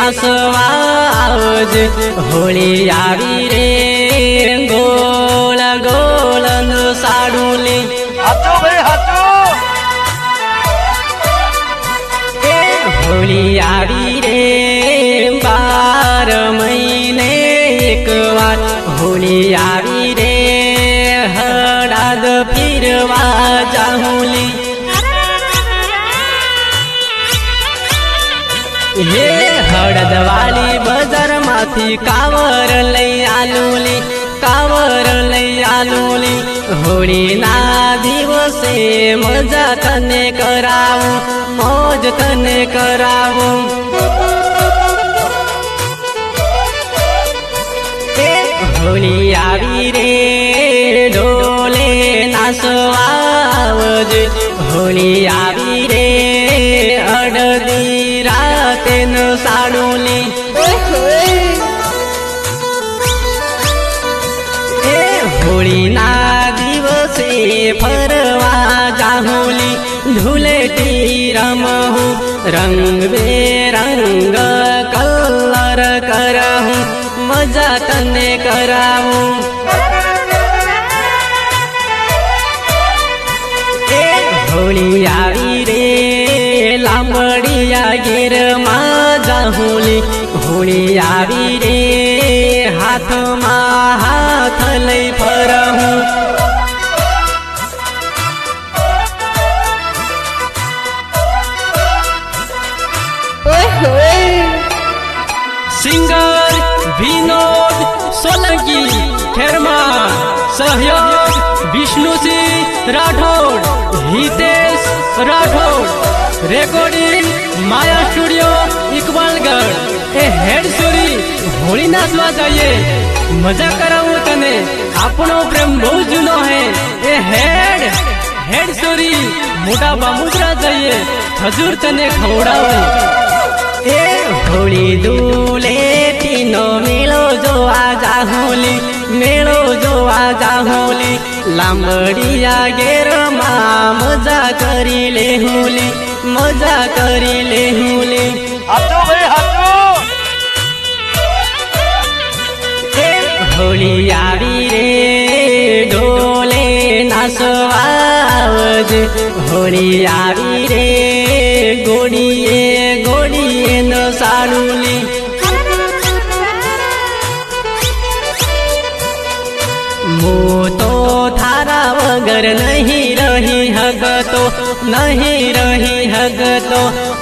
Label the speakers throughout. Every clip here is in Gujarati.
Speaker 1: નાસવા આવજે હોળી આવી રે ગોળ ગોળ સાડું લે
Speaker 2: હાચો ભાઈ હાચો
Speaker 1: હોળી આવી રે 12 મહિને એક વાર હોળી આવી રે હળાદ ફીરવા જાહુલી હે હળદ વાળી બજાર માંથી કાવર લઈ આલુલી કાવર લઈ આલુલી હોળી ના દિવસે મજા તને કરાવું મોજ તને કરાવું હોળી આવી રે ઢોલે નાસવા આવજે હોળી આવી રે અડધી રાતે ન સાડુલી હોળી ના દિવસે ફરવા જાહુલી ધૂળેટી રમહું રંગ બેરંગ કલર કરહું મજા તને કરાવું હોળી આવી રે લાંબડિયા ગીરમાં જાહુલી હોળી આવી રે હાથમાં હાથ લઈ ફરહું સિંગર વિનોદ સોલંકી ખેરમાં સહયોગ વિષ્ણુસિંહ રાઠોડ હિતેશ રાઠોડ રેકોર્ડિંગ માયા સ્ટુડિયો ઇકબાલગઢ એ હેડ સુરી હોળી નાચવા જઈએ મજા કરાવું તને આપણો પ્રેમ બહુ જૂનો હે એ હેડ સુરી મોટા બામુદ્રા જઈએ હજુર તને ખવડાવું એ હોળી ધૂળેટીનો મેળો જોવા જાહુલી મેળો જોવા જાહુલી લાંબડિયા ગેરમાં મજા કરી લેહુલી મજા કરી લેહુલી
Speaker 2: હાચો ભાઈ હાચો
Speaker 1: હોળી આવી રે ઢોલે નાસવા આવજે હોળી આવી રે ગોડીએ ગોડીએ ન સાડુલી હું તો થારા વગર નહીં રહી હગતો નહીં રહી હગતો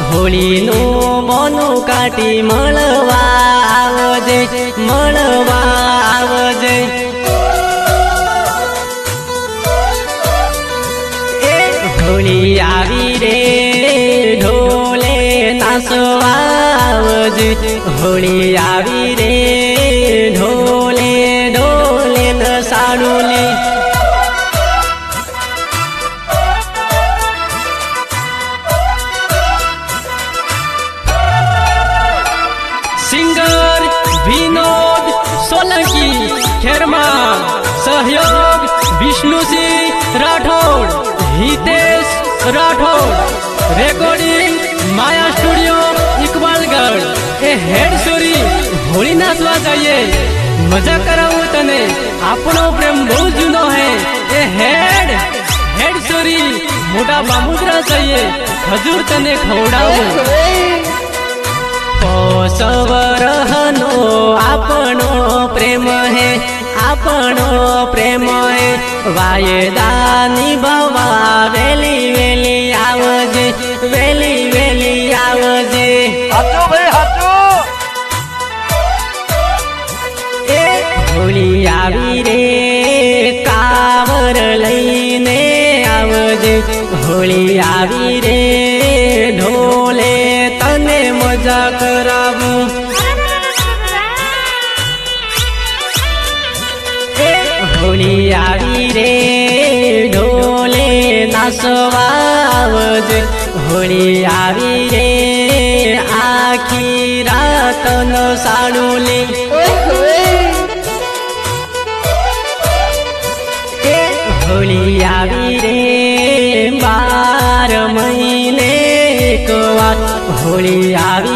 Speaker 1: હોળીનું મોનું કાઢી મળવા આવજે મળવા આવજે હોળી આવી રે ઢોલે નાસવા આવજે હોળી આવી રે ઢોલે ઢોલે ન સાડુલી સિંગર વિનોદ સોલંકી ખેરમાં સહયોગ વિષ્ણુસિંહ રાઠોડ હિતેશ રાઠોડ રેકોર્ડિંગ માયા સ્ટુડિયો ઇકબાલગઢ એ હેડ સુરી હોળી નાચવા જઈએ મજા કરાવું તને આપણો પ્રેમ બહુ જૂનો હે એ હેડ સુરી મોટા બામુદ્રા જઈએ હજુર તને ખવડાવું સવરહનો આપણો પ્રેમ હે આપણો પ્રેમ હે વાયદા નિભાવવા વેલી વેલી આવજે વેલી વેલી આવજે
Speaker 2: હાચો ભાઈ હાચો
Speaker 1: એ હોળી આવી રે કાવર લઈને આવજે હોળી આવી રે ઢોલે તને મજા કરાવું હોળી આવી રે ઢોલે નાસવા આવજે હોળી આવી રે આખી રાત ન સાડુલી હોળી આવી રે 12 મહિને એક વાર હોળી આવી